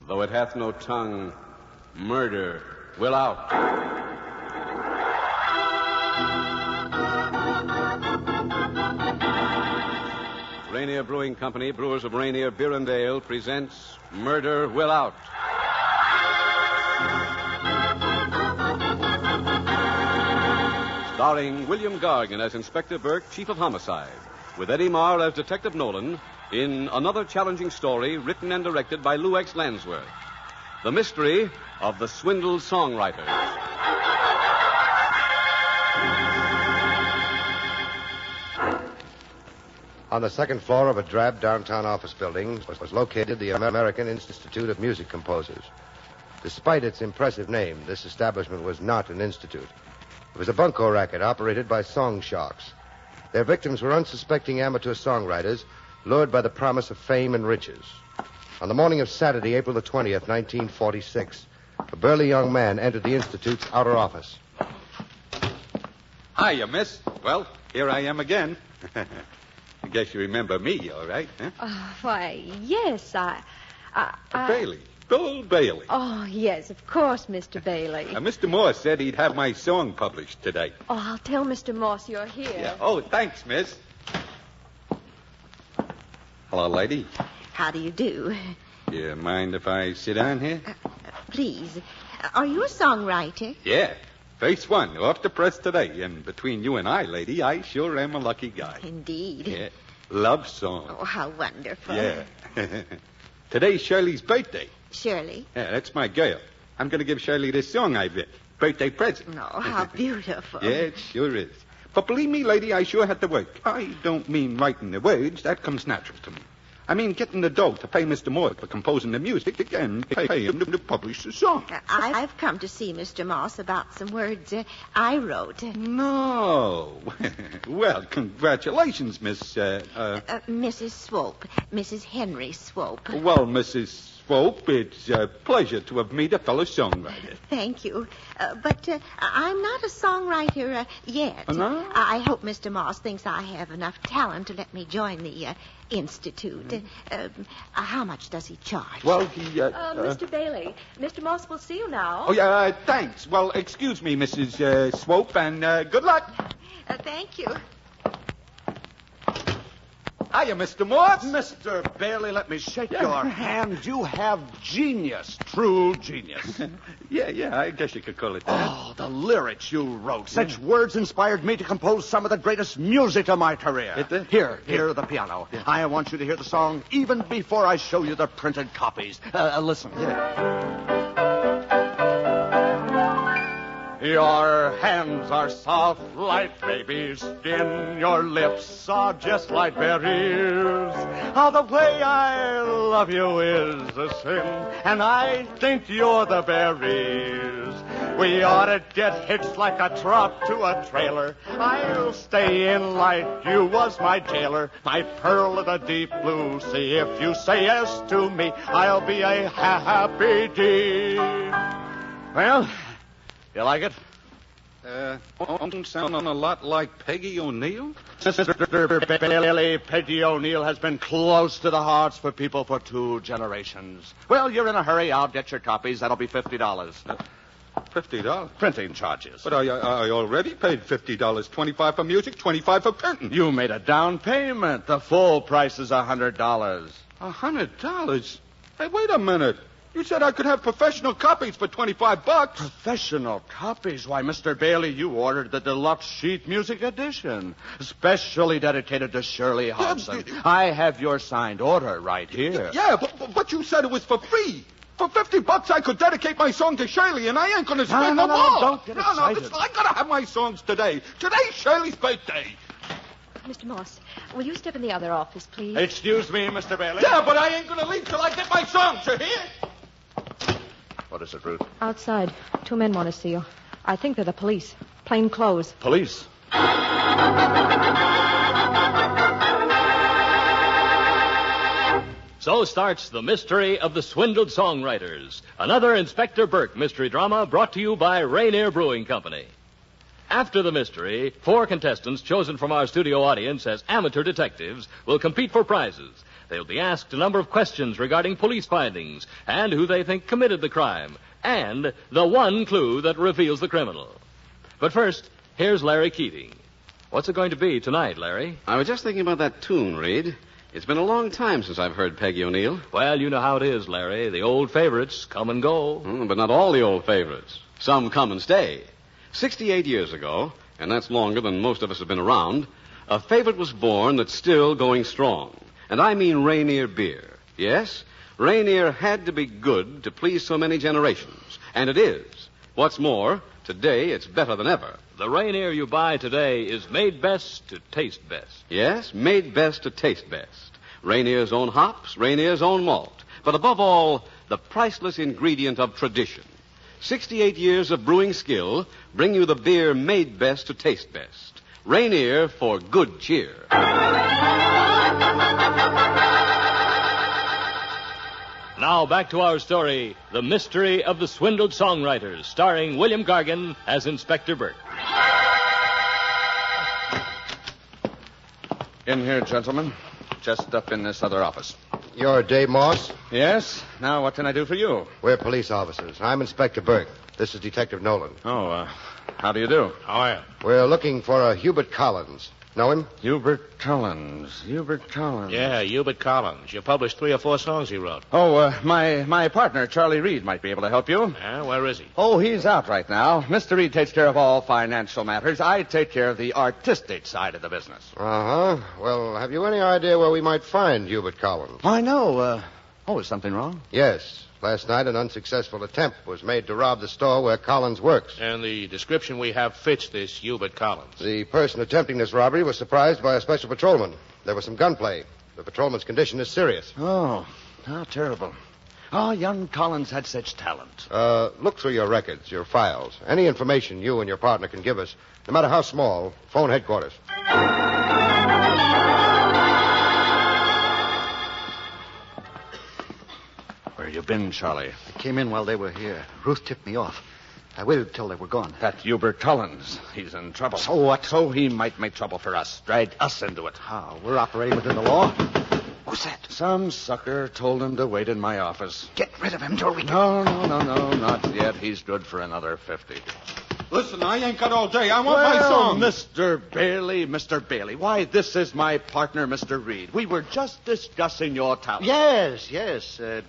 Though it hath no tongue, murder will out. Rainier Brewing Company, brewers of Rainier Beer and Ale, presents Murder Will Out. Starring William Gargan as Inspector Burke, Chief of Homicide, with Eddie Marr as Detective Nolan, in another challenging story written and directed by Lou X. Lansworth. The Mystery of the Swindled Songwriters. On the second floor of a drab downtown office building was located the American Institute of Music Composers. Despite its impressive name, this establishment was not an institute. It was a bunco racket operated by song sharks. Their victims were unsuspecting amateur songwriters lured by the promise of fame and riches. On the morning of Saturday, April the 20th, 1946, a burly young man entered the Institute's outer office. Hiya, miss. Well, here I am again. I guess you remember me, all right, huh? Why, yes, I... Bailey. Bill Bailey. Oh, yes, of course, Mr. Bailey. Mr. Morse said he'd have my song published today. Oh, I'll tell Mr. Morse you're here. Yeah. Oh, thanks, miss. Hello, lady. How do you do? You mind if I sit down here? Please. Are you a songwriter? Yeah. First one, off the press today. And between you and I, lady, I sure am a lucky guy. Indeed. Yeah. Love song. Oh, how wonderful. Yeah. Today's Shirley's birthday. Shirley? Yeah, that's my girl. I'm going to give Shirley this song I wrote. Birthday present. Oh, how beautiful. Yeah, it sure is. But believe me, lady, I sure had to work. I don't mean writing the words. That comes natural to me. I mean getting the dough to pay Mr. Morse for composing the music and pay him to publish the song. I've come to see Mr. Moss about some words I wrote. No. Well, congratulations, Miss... Mrs. Swope. Mrs. Henry Swope. Well, Mrs. Swope, it's a pleasure to have met a fellow songwriter. Thank you. But I'm not a songwriter yet. No? I hope Mr. Moss thinks I have enough talent to let me join the Institute. How much does he charge? Well, he... Mr. Bailey, Mr. Moss will see you now. Oh, yeah, thanks. Well, excuse me, Mrs. Swope, and good luck. Thank you. Hiya, Mr. Morse. Mr. Bailey, let me shake your hand. You have genius, true genius. Yeah, I guess you could call it that. Oh, the lyrics you wrote. Such words inspired me to compose some of the greatest music of my career. It did? Here, the piano. Yeah. I want you to hear the song even before I show you the printed copies. Listen. Yeah. Your hands are soft like baby skin. Your lips are just like berries. How the way I love you is a sin, and I think you're the berries. We ought to get hitched like a truck to a trailer. I'll stay in like you was my jailer, my pearl of the deep blue sea. If you say yes to me, I'll be a happy bee. Well... You like it? Don't sound a lot like Peggy O'Neill. Mr. Bailey, Peggy O'Neill has been close to the hearts for people for 2 generations. Well, you're in a hurry. I'll get your copies. That'll be $50. $50? Printing charges. But I already paid $50. 25 for music, 25 for printing. You made a down payment. The full price is $100. $100? Hey, wait a minute. You said I could have professional copies for $25. Professional copies? Why, Mr. Bailey, you ordered the deluxe sheet music edition, specially dedicated to Shirley Hobson. I have your signed order right here. Yeah, but you said it was for free. For $50, I could dedicate my song to Shirley, and I ain't going to spend no more. Don't get excited. I got to have my songs today. Today's Shirley's birthday. Mr. Moss, will you step in the other office, please? Excuse me, Mr. Bailey. Yeah, but I ain't going to leave till I get my songs, you hear? What is it, Ruth? Outside. 2 men want to see you. I think they're the police. Plain clothes. Police? So starts The Mystery of the Swindled Songwriters, another Inspector Burke mystery drama brought to you by Rainier Brewing Company. After the mystery, 4 contestants chosen from our studio audience as amateur detectives will compete for prizes. They'll be asked a number of questions regarding police findings and who they think committed the crime and the one clue that reveals the criminal. But first, here's Larry Keating. What's it going to be tonight, Larry? I was just thinking about that tune, Reed. It's been a long time since I've heard Peggy O'Neill. Well, you know how it is, Larry. The old favorites come and go. But not all the old favorites. Some come and stay. 68 years ago, and that's longer than most of us have been around, a favorite was born that's still going strong. And I mean Rainier beer. Yes, Rainier had to be good to please so many generations. And it is. What's more, today it's better than ever. The Rainier you buy today is made best to taste best. Yes, made best to taste best. Rainier's own hops, Rainier's own malt. But above all, the priceless ingredient of tradition. 68 years of brewing skill bring you the beer made best to taste best. Rainier for good cheer. Now back to our story, The Mystery of the Swindled Songwriters, starring William Gargan as Inspector Burke. In here, gentlemen. Just up in this other office. You're Dave Moss? Yes? Now, what can I do for you? We're police officers. I'm Inspector Burke. This is Detective Nolan. Oh, how do you do? How are you? We're looking for a Hubert Collins. Know him? Hubert Collins. Yeah, Hubert Collins. You published 3 or 4 songs he wrote. Oh, my partner, Charlie Reed, might be able to help you. Yeah, where is he? Oh, he's out right now. Mr. Reed takes care of all financial matters. I take care of the artistic side of the business. Uh-huh. Well, have you any idea where we might find Hubert Collins? I know. Is something wrong? Yes. Last night, an unsuccessful attempt was made to rob the store where Collins works. And the description we have fits this Hubert Collins. The person attempting this robbery was surprised by a special patrolman. There was some gunplay. The patrolman's condition is serious. Oh, how terrible. Oh, young Collins had such talent. Look through your records, your files. Any information you and your partner can give us, no matter how small, phone headquarters. Where you been, Charlie? I came in while they were here. Ruth tipped me off. I waited till they were gone. That Hubert Collins. He's in trouble. So what? So he might make trouble for us. Drag us into it. How? We're operating within the law. Who's that? Some sucker told him to wait in my office. Get rid of him till we can... No, not yet. He's good for another 50. Listen, I ain't got all day. I want my song. Mr. Bailey. Why, this is my partner, Mr. Reed. We were just discussing your talent. Yes.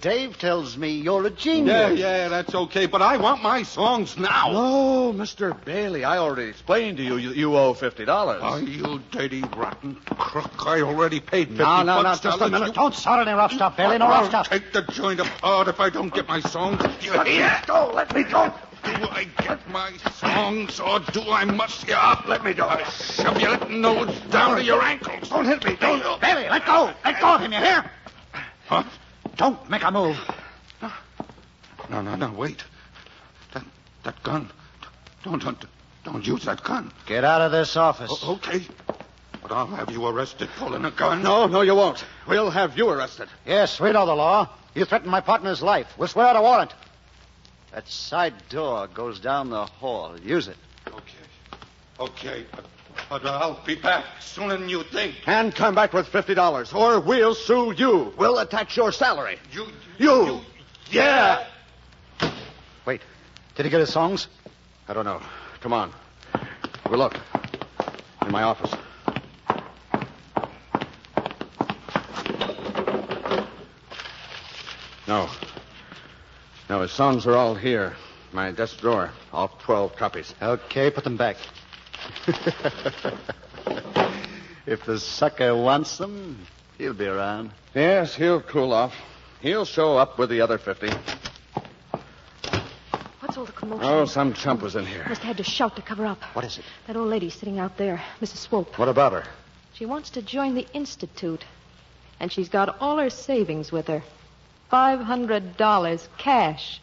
Dave tells me you're a genius. Yeah, that's okay, but I want my songs now. No, Mr. Bailey, I already explained to you, you owe $50. Oh, you dirty, rotten crook. I already paid 50 No, bucks. just a minute. Don't start any rough stuff, Bailey. No rough stuff. Take the joint apart if I don't get my songs. You hear? Go, let me go. Do I get my songs, or do I muss you up? Let me go. I'll shove your little nose down to your ankles. Don't hit me. Don't. Bailey, let go. Let go of him, you hear? Huh? Don't make a move. No, wait. That gun. Don't use that gun. Get out of this office. Okay. But I'll have you arrested pulling a gun. No, you won't. We'll have you arrested. Yes, we know the law. You threatened my partner's life. We'll swear out a warrant. That side door goes down the hall. Use it. Okay, but I'll be back sooner than you think. And come back with $50, or we'll sue you. We'll attach your salary. You. Yeah. Wait. Did he get his songs? I don't know. Come on. We'll look. In my office. No, his songs are all here. My desk drawer. All 12 copies. Okay, put them back. If the sucker wants them, he'll be around. Yes, he'll cool off. He'll show up with the other 50. What's all the commotion? Oh, some chump was in here. Must have had to shout to cover up. What is it? That old lady sitting out there, Mrs. Swope. What about her? She wants to join the Institute. And she's got all her savings with her. $500 cash.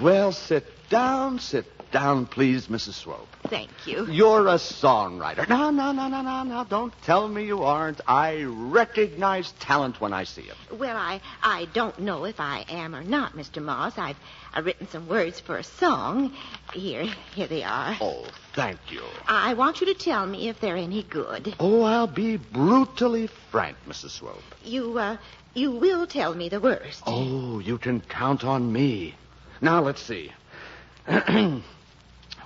Well, sit down, please, Mrs. Swope. Thank you. You're a songwriter. No, don't tell me you aren't. I recognize talent when I see it. Well, I don't know if I am or not, Mr. Moss. I've written some words for a song. Here they are. Oh, thank you. I want you to tell me if they're any good. Oh, I'll be brutally frank, Mrs. Swope. You will tell me the worst. Oh, you can count on me. Now, let's see.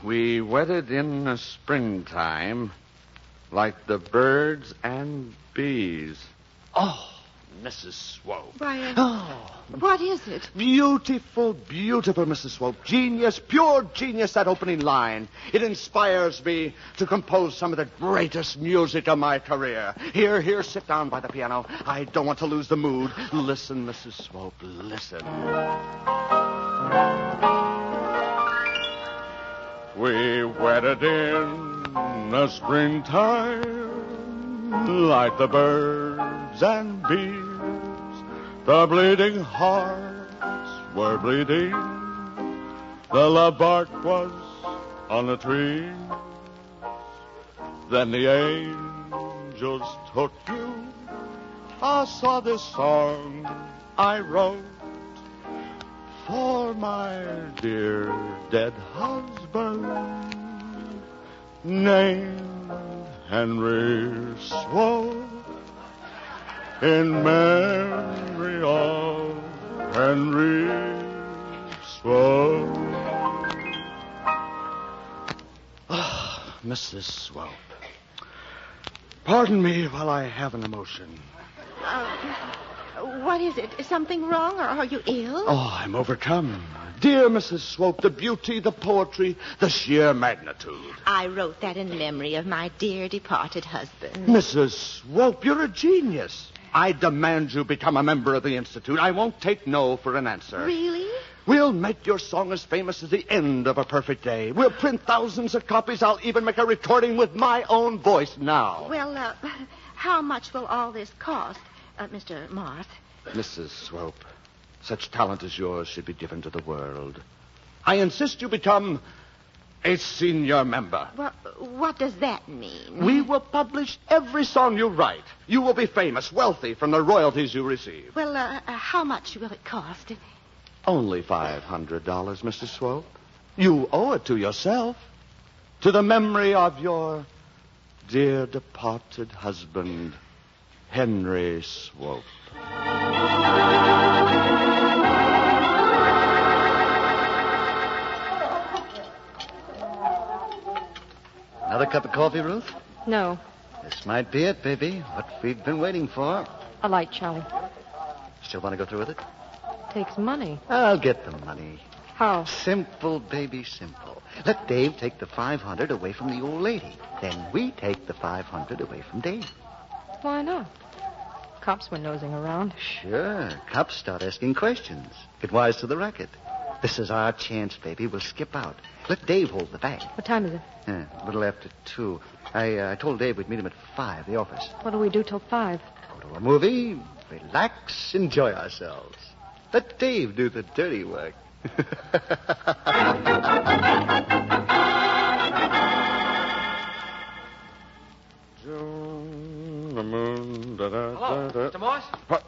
We wedded in the springtime like the birds and bees. Oh, Mrs. Swope. Brian, Oh, what is it? beautiful, Mrs. Swope. Genius, pure genius, that opening line. It inspires me to compose some of the greatest music of my career. Here, sit down by the piano. I don't want to lose the mood. Listen, Mrs. Swope, listen. We wedded in the springtime like the birds and bees. The bleeding hearts were bleeding. The love bark was on the tree. Then the angels took you. I saw this song I wrote for my dear dead husband, named Henry Swope, in memory of Henry Swope. Ah, Mrs. Swope, pardon me while I have an emotion. What is it? Is something wrong, or are you ill? Oh, I'm overcome. Dear Mrs. Swope, the beauty, the poetry, the sheer magnitude. I wrote that in memory of my dear departed husband. Mrs. Swope, you're a genius. I demand you become a member of the Institute. I won't take no for an answer. Really? We'll make your song as famous as the end of a perfect day. We'll print thousands of copies. I'll even make a recording with my own voice now. Well, how much will all this cost, Mr. Moss? Mrs. Swope, such talent as yours should be given to the world. I insist you become a senior member. Well, what does that mean? We will publish every song you write. You will be famous, wealthy from the royalties you receive. Well, how much will it cost? Only $500, Mr. Swope. You owe it to yourself, to the memory of your dear departed husband, Henry Swope. Another cup of coffee, Ruth? No. This might be it, baby. What we've been waiting for. A light, Charlie. Still want to go through with it? Takes money. I'll get the money. How? Simple, baby, simple. Let Dave take the $500 away from the old lady. Then we take the $500 away from Dave. Why not? Cops were nosing around. Sure. Cops start asking questions. Get wise to the racket. This is our chance, baby. We'll skip out. Let Dave hold the bag. What time is it? A little after 2. I told Dave we'd meet him at 5, the office. What do we do till 5? Go to a movie, relax, enjoy ourselves. Let Dave do the dirty work. June, the moon, Hello, Mr. Moss? What?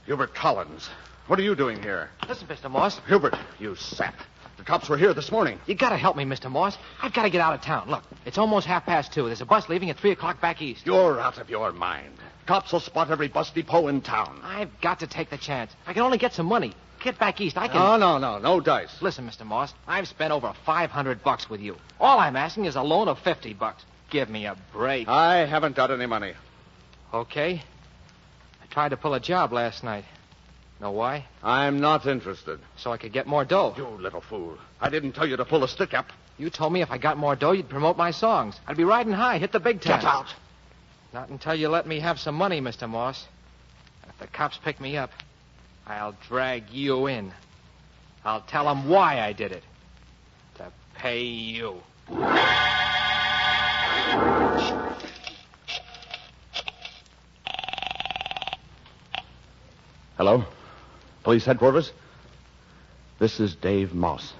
Hubert Collins. What are you doing here? Listen, Mr. Moss. Hubert, you sap. The cops were here this morning. You gotta help me, Mr. Moss. I've gotta get out of town. Look, it's almost 2:30. There's a bus leaving at 3 o'clock back east. You're out of your mind. Cops will spot every bus depot in town. I've got to take the chance. If I can only get some money. Get back east. I can... No dice. Listen, Mr. Moss, I've spent over $500 with you. All I'm asking is a loan of $50. Give me a break. I haven't got any money. Okay. I tried to pull a job last night. Know why? I'm not interested. So I could get more dough. You little fool. I didn't tell you to pull a stick up. You told me if I got more dough, you'd promote my songs. I'd be riding high, hit the big time. Get out. Not until you let me have some money, Mr. Moss. If the cops pick me up, I'll drag you in. I'll tell them why I did it. To pay you. Hello? Police headquarters? This is Dave Moss.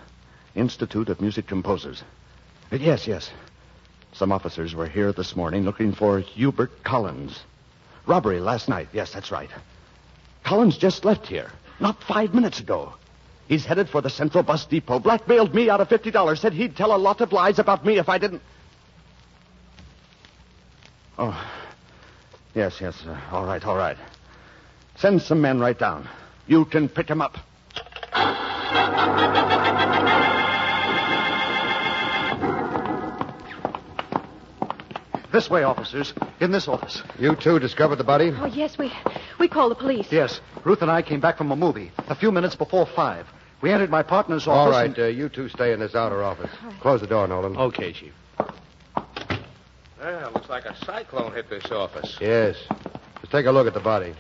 Institute of Music Composers. Yes. Some officers were here this morning looking for Hubert Collins. Robbery last night. Yes, that's right. Collins just left here, not 5 minutes ago. He's headed for the Central Bus Depot. Blackmailed me out of $50. Said he'd tell a lot of lies about me if I didn't. Oh, yes. All right. Send some men right down. You can pick him up. This way, officers. In this office. You two discovered the body? Oh, yes, we called the police. Yes. Ruth and I came back from a movie a few minutes before 5. We entered my partner's office. All right, you two stay in this outer office. Close the door, Nolan. Okay, Chief. Well, looks like a cyclone hit this office. Yes. Let's take a look at the body.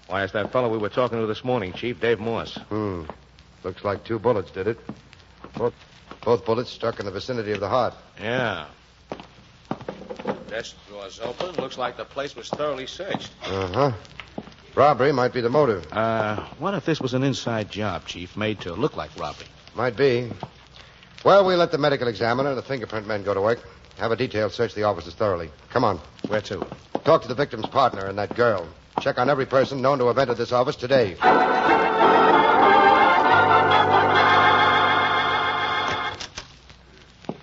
Why, it's that fellow we were talking to this morning, Chief, Dave Morse. Looks like 2 bullets did it. Both bullets struck in the vicinity of the heart. Yeah. Desk door's open. Looks like the place was thoroughly searched. Uh-huh. Robbery might be the motive. What if this was an inside job, Chief, made to look like robbery? Might be. Well, we'll let the medical examiner and the fingerprint men go to work. Have a detail search the offices thoroughly. Come on. Where to? Talk to the victim's partner and that girl. Check on every person known to have entered this office today.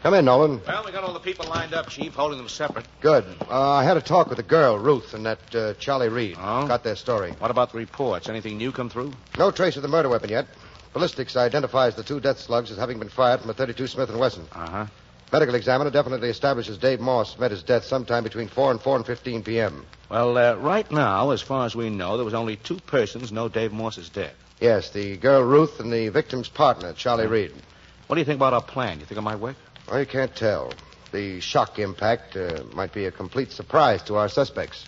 Come in, Nolan. Well, we got all the people lined up, Chief, holding them separate. Good. I had a talk with the girl, Ruth, and that Charlie Reed. Oh? Got their story. What about the reports? Anything new come through? No trace of the murder weapon yet. Ballistics identifies the 2 death slugs as having been fired from a .32 Smith & Wesson. Uh-huh. Medical examiner definitely establishes Dave Morse met his death sometime between 4 and 4:15 p.m. Well, right now, as far as we know, there was only 2 persons know Dave Morse is dead. Yes, the girl Ruth and the victim's partner, Charlie Reed. What do you think about our plan? You think it might work? Well, you can't tell. The shock impact might be a complete surprise to our suspects.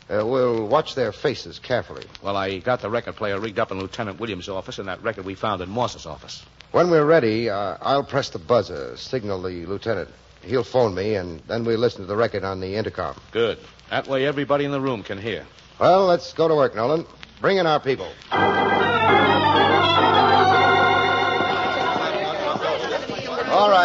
We'll watch their faces carefully. Well, I got the record player rigged up in Lieutenant Williams' office and that record we found in Morse's office. When we're ready, I'll press the buzzer, signal the lieutenant. He'll phone me, and then we'll listen to the record on the intercom. Good. That way everybody in the room can hear. Well, let's go to work, Nolan. Bring in our people.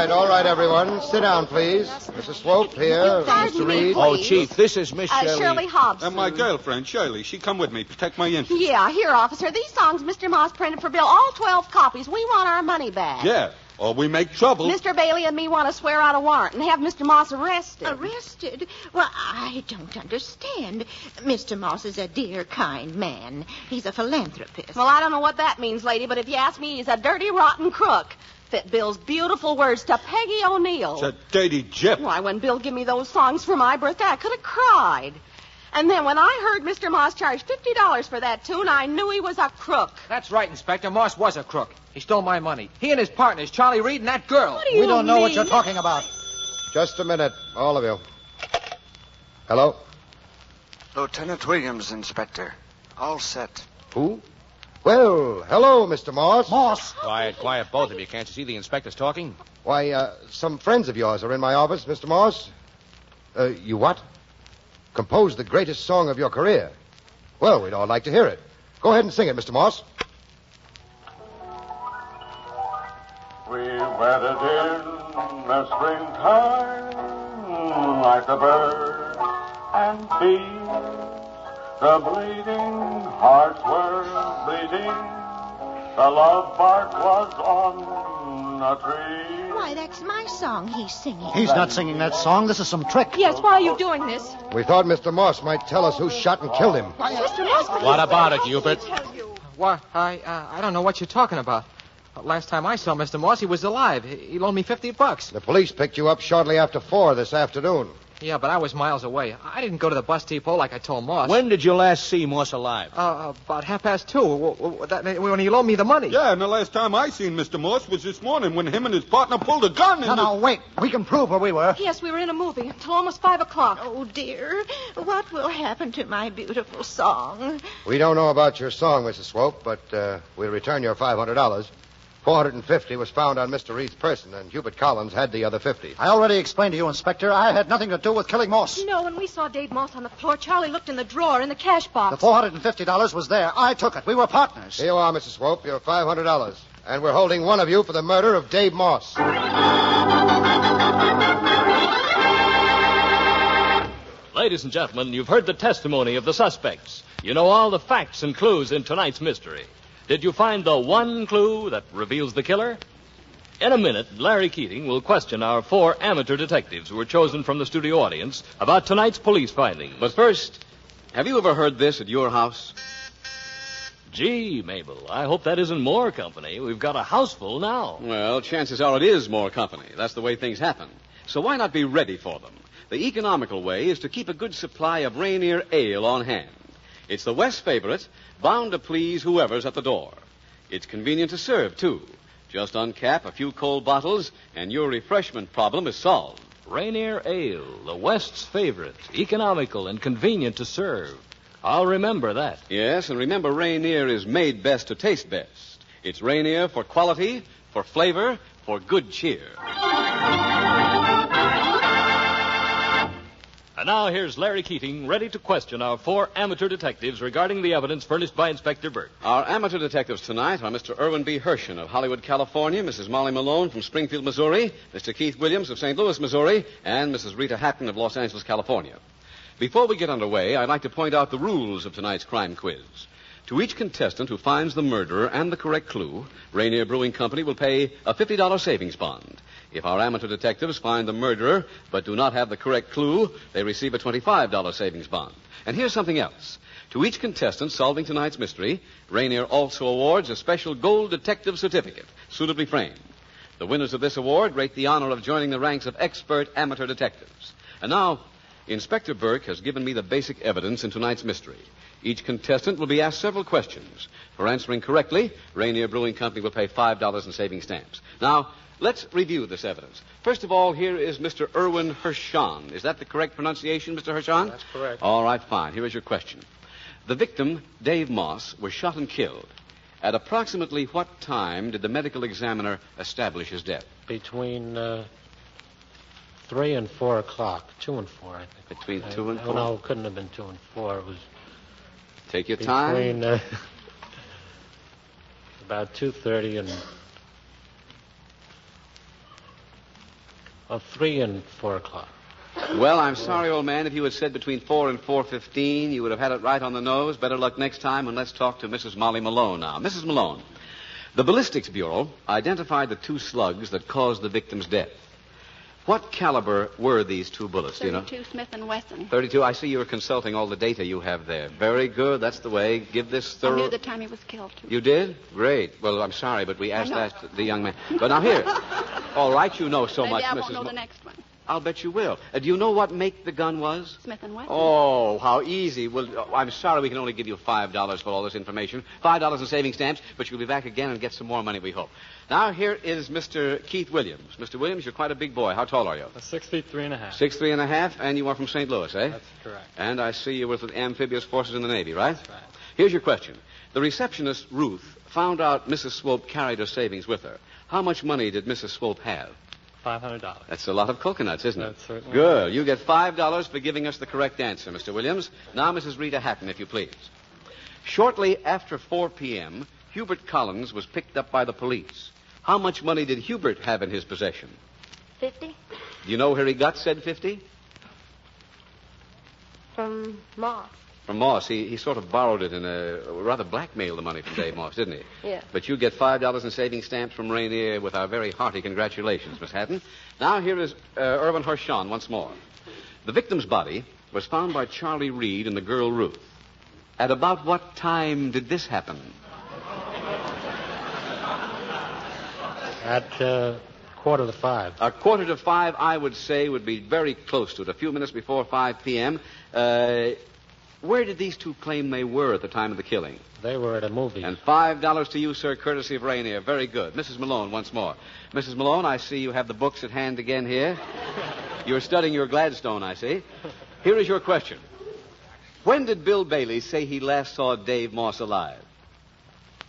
All right, everyone. Sit down, please. Mrs. Swope here, Mr. Reed. Oh, Chief, this is Miss Shirley Hobson. And my girlfriend, Shirley. She come with me. Protect my interest. Yeah, here, officer. These songs Mr. Moss printed for Bill, all 12 copies. We want our money back. Yeah, or we make trouble. Mr. Bailey and me want to swear out a warrant and have Mr. Moss arrested. Arrested? Well, I don't understand. Mr. Moss is a dear, kind man. He's a philanthropist. Well, I don't know what that means, lady, but if you ask me, he's a dirty, rotten crook. Fit Bill's beautiful words to Peggy O'Neill. It's a dirty gyp. Why, when Bill gave me those songs for my birthday, I could have cried. And then when I heard Mr. Moss charge $50 for that tune, I knew he was a crook. That's right, Inspector. Moss was a crook. He stole my money. He and his partners, Charlie Reed and that girl. What do you We don't know what mean? you're talking about. Just a minute, all of you. Hello? Lieutenant Williams, Inspector. All set. Who? Well, hello, Mr. Morse. Morse. Quiet, both of you. Can't you see the inspector's talking? Why, some friends of yours are in my office, Mr. Morse. You what? Composed the greatest song of your career. Well, we'd all like to hear it. Go ahead and sing it, Mr. Morse. We weathered in the springtime like the birds and bees. The bleeding hearts were bleeding. The love bark was on a tree. Why, that's my song he's singing. He's not singing that song. This is some trick. Yes, why are you doing this? We thought Mr. Morse might tell us who shot and killed him. Mr. Moss, What about it, Hubert? What? I don't know what you're talking about. Last time I saw Mr. Moss, he was alive. He loaned me $50. The police picked you up shortly after 4 this afternoon. Yeah, but I was miles away. I didn't go to the bus depot like I told Moss. When did you last see Morse alive? About 2:30. When he loaned me the money. Yeah, and the last time I seen Mr. Morse was this morning when him and his partner pulled a gun. No, wait. We can prove where we were. Yes, we were in a movie until almost 5 o'clock. Oh, dear. What will happen to my beautiful song? We don't know about your song, Mrs. Swope, but we'll return your $500. $450 was found on Mr. Reed's person, and Hubert Collins had the other $50. I already explained to you, Inspector, I had nothing to do with killing Morse. No, when we saw Dave Moss on the floor, Charlie looked in the drawer in the cash box. The $450 was there. I took it. We were partners. Here you are, Mrs. Swope, your $500. And we're holding one of you for the murder of Dave Moss. Ladies and gentlemen, you've heard the testimony of the suspects. You know all the facts and clues in tonight's mystery. Did you find the one clue that reveals the killer? In a minute, Larry Keating will question our 4 amateur detectives who were chosen from the studio audience about tonight's police findings. But first, have you ever heard this at your house? Gee, Mabel, I hope that isn't more company. We've got a house full now. Well, chances are it is more company. That's the way things happen. So why not be ready for them? The economical way is to keep a good supply of Rainier Ale on hand. It's the West favorite, bound to please whoever's at the door. It's convenient to serve, too. Just uncap a few cold bottles, and your refreshment problem is solved. Rainier Ale, the West's favorite, economical and convenient to serve. I'll remember that. Yes, and remember Rainier is made best to taste best. It's Rainier for quality, for flavor, for good cheer. And now here's Larry Keating, ready to question our 4 amateur detectives regarding the evidence furnished by Inspector Burke. Our amateur detectives tonight are Mr. Irwin B. Hershon of Hollywood, California, Mrs. Molly Malone from Springfield, Missouri, Mr. Keith Williams of St. Louis, Missouri, and Mrs. Rita Hatton of Los Angeles, California. Before we get underway, I'd like to point out the rules of tonight's crime quiz. To each contestant who finds the murderer and the correct clue, Rainier Brewing Company will pay a $50 savings bond. If our amateur detectives find the murderer but do not have the correct clue, they receive a $25 savings bond. And here's something else. To each contestant solving tonight's mystery, Rainier also awards a special gold detective certificate, suitably framed. The winners of this award rate the honor of joining the ranks of expert amateur detectives. And now, Inspector Burke has given me the basic evidence in tonight's mystery. Each contestant will be asked several questions. For answering correctly, Rainier Brewing Company will pay $5 in saving stamps. Now, let's review this evidence. First of all, here is Mr. Irwin Hershon. Is that the correct pronunciation, Mr. Hershon? That's correct. All right, fine. Here is your question. The victim, Dave Moss, was shot and killed. At approximately what time did the medical examiner establish his death? Between 3 and 4 o'clock. 2 and 4, I think. Between 2 and 4? No, it couldn't have been 2 and 4. It was... Take your time. Between about 2:30 and 3 and 4 o'clock. Well, I'm sorry, old man. If you had said between 4 and 4:15, you would have had it right on the nose. Better luck next time, and let's talk to Mrs. Molly Malone now. Mrs. Malone, the Ballistics Bureau identified the 2 slugs that caused the victim's death. What caliber were these 2 bullets, do you know? 32 Smith & Wesson. 32. I see you were consulting all the data you have there. Very good. That's the way. Give this thorough... I knew the time he was killed. You did? Great. Well, I'm sorry, but we asked that the young man. But now here. All right, you know so Maybe much, I Mrs. won't know the next one. I'll bet you will. Do you know what make the gun was? Smith & Wesson. Oh, how easy. Well, I'm sorry we can only give you $5 for all this information. $5 in saving stamps, but you'll be back again and get some more money, we hope. Now, here is Mr. Keith Williams. Mr. Williams, you're quite a big boy. How tall are you? 6 feet 3.5. 6'3.5", and you are from St. Louis, eh? That's correct. And I see you were with the amphibious forces in the Navy, right? That's right. Here's your question. The receptionist, Ruth, found out Mrs. Swope carried her savings with her. How much money did Mrs. Swope have? $500. That's a lot of coconuts, isn't it? That's certainly. Good. You get $5 for giving us the correct answer, Mr. Williams. Now, Mrs. Rita Hatton, if you please. Shortly after 4 p.m., Hubert Collins was picked up by the police. How much money did Hubert have in his possession? 50. Do you know where he got said 50? From Moss. From Moss. He sort of borrowed it and rather blackmailed the money from Dave Moss, didn't he? Yeah. But you get $5 in saving stamps from Rainier with our very hearty congratulations, Miss Hatton. Now here is Irwin Hershon once more. The victim's body was found by Charlie Reed and the girl Ruth. At about what time did this happen? At 4:45. 4:45, I would say, would be very close to it. A few minutes before 5 p.m. Where did these 2 claim they were at the time of the killing? They were at a movie. And $5 to you, sir, courtesy of Rainier. Very good. Mrs. Malone, once more. Mrs. Malone, I see you have the books at hand again here. You're studying your Gladstone, I see. Here is your question. When did Bill Bailey say he last saw Dave Moss alive?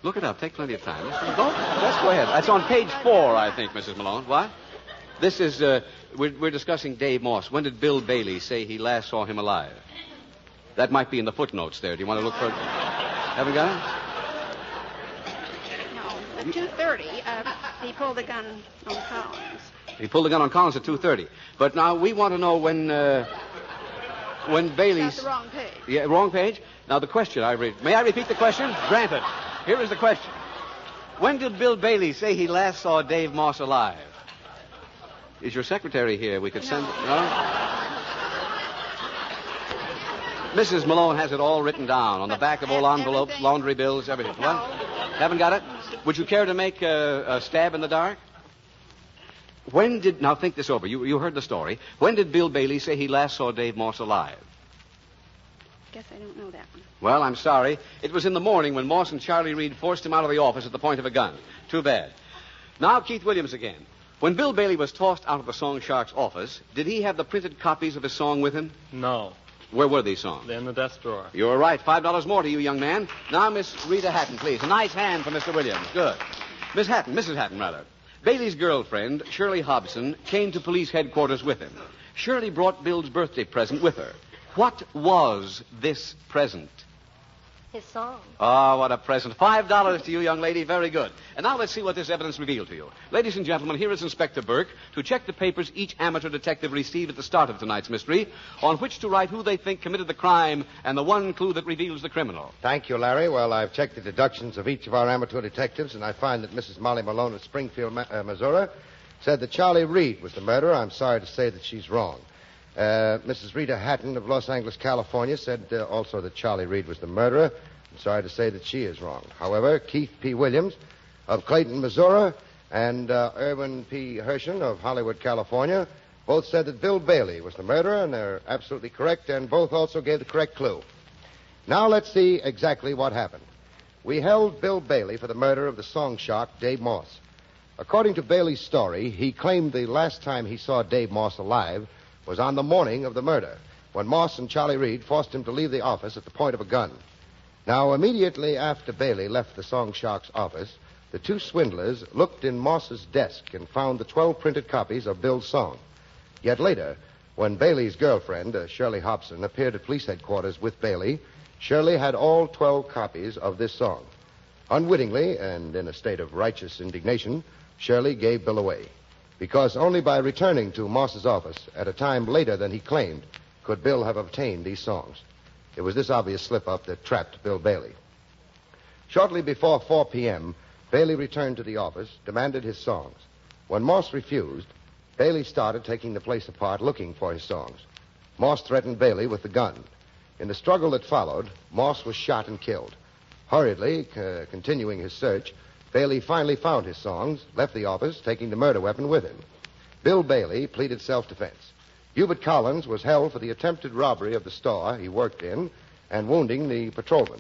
Look it up. Take plenty of time. Let's go ahead. That's on page 4, I think, Mrs. Malone. What? This is, we're discussing Dave Moss. When did Bill Bailey say he last saw him alive? That might be in the footnotes there. Do you want to look for it? Haven't got At 2:30, he pulled the gun on Collins. He pulled the gun on Collins at 2:30. But now we want to know when Bailey's... That's the wrong page. Yeah, wrong page? Now the question I read. May I repeat the question? Granted. Here is the question. When did Bill Bailey say he last saw Dave Moss alive? Is your secretary here? We could send... No? Mrs. Malone has it all written down on the back of all envelopes, everything. laundry bills, everything. What? Haven't got it? Would you care to make a stab in the dark? When did... Now, think this over. You heard the story. When did Bill Bailey say he last saw Dave Moss alive? Guess I don't know that one. Well, I'm sorry. It was in the morning when Moss and Charlie Reed forced him out of the office at the point of a gun. Too bad. Now, Keith Williams again. When Bill Bailey was tossed out of the Song Shark's office, did he have the printed copies of his song with him? No. Where were these songs? They're in the desk drawer. You're right. $5 more to you, young man. Now, Miss Rita Hatton, please. A nice hand for Mr. Williams. Good. Mrs. Hatton, rather. Bailey's girlfriend, Shirley Hobson, came to police headquarters with him. Shirley brought Bill's birthday present with her. What was this present? His song. Oh, what a present. $5 to you, young lady. Very good. And now let's see what this evidence revealed to you. Ladies and gentlemen, here is Inspector Burke to check the papers each amateur detective received at the start of tonight's mystery, on which to write who they think committed the crime and the one clue that reveals the criminal. Thank you, Larry. Well, I've checked the deductions of each of our amateur detectives, and I find that Mrs. Molly Malone of Springfield, Missouri, said that Charlie Reed was the murderer. I'm sorry to say that she's wrong. Mrs. Rita Hatton of Los Angeles, California, said also that Charlie Reed was the murderer. I'm sorry to say that she is wrong. However, Keith P. Williams of Clayton, Missouri, and Irwin P. Hershen of Hollywood, California, both said that Bill Bailey was the murderer, and they're absolutely correct, and both also gave the correct clue. Now let's see exactly what happened. We held Bill Bailey for the murder of the song shark, Dave Moss. According to Bailey's story, he claimed the last time he saw Dave Moss alive was on the morning of the murder, when Moss and Charlie Reed forced him to leave the office at the point of a gun. Now, immediately after Bailey left the Song Shark's office, the two swindlers looked in Moss's desk and found the 12 printed copies of Bill's song. Yet later, when Bailey's girlfriend, Shirley Hobson, appeared at police headquarters with Bailey, Shirley had all 12 copies of this song. Unwittingly, and in a state of righteous indignation, Shirley gave Bill away, because only by returning to Moss's office at a time later than he claimed could Bill have obtained these songs. It was this obvious slip-up that trapped Bill Bailey. Shortly before 4 p.m., Bailey returned to the office, demanded his songs. When Moss refused, Bailey started taking the place apart looking for his songs. Moss threatened Bailey with the gun. In the struggle that followed, Moss was shot and killed. Hurriedly, continuing his search, Bailey finally found his songs, left the office, taking the murder weapon with him. Bill Bailey pleaded self-defense. Hubert Collins was held for the attempted robbery of the store he worked in and wounding the patrolman.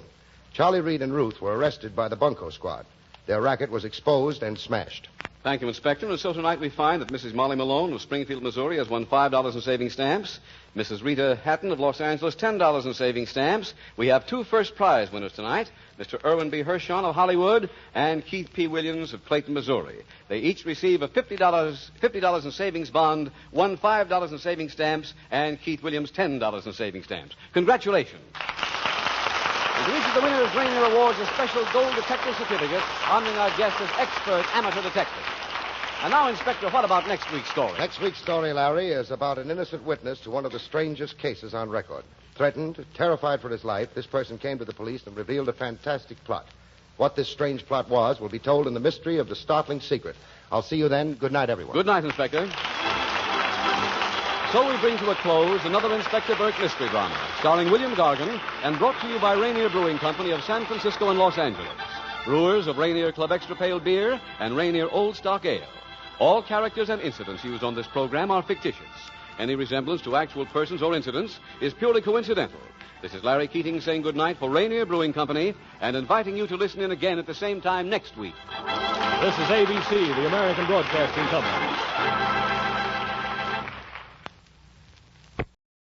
Charlie Reed and Ruth were arrested by the Bunko Squad. Their racket was exposed and smashed. Thank you, Inspector. And so tonight we find that Mrs. Molly Malone of Springfield, Missouri, has won $5 in saving stamps. Mrs. Rita Hatton of Los Angeles, $10 in saving stamps. We have two first prize winners tonight, Mr. Irwin B. Hershen of Hollywood and Keith P. Williams of Clayton, Missouri. They each receive a $50 in savings bond, won $5 in saving stamps, and Keith Williams $10 in saving stamps. Congratulations. And to each of the winners, Rainier awards a special gold detective certificate honoring our guest as expert amateur detective. And now, Inspector, what about next week's story? Next week's story, Larry, is about an innocent witness to one of the strangest cases on record. Threatened, terrified for his life, this person came to the police and revealed a fantastic plot. What this strange plot was will be told in the mystery of the startling secret. I'll see you then. Good night, everyone. Good night, Inspector. So we bring to a close another Inspector Burke mystery drama, starring William Gargan and brought to you by Rainier Brewing Company of San Francisco and Los Angeles. Brewers of Rainier Club Extra Pale Beer and Rainier Old Stock Ale. All characters and incidents used on this program are fictitious. Any resemblance to actual persons or incidents is purely coincidental. This is Larry Keating saying goodnight for Rainier Brewing Company and inviting you to listen in again at the same time next week. This is ABC, the American Broadcasting Company.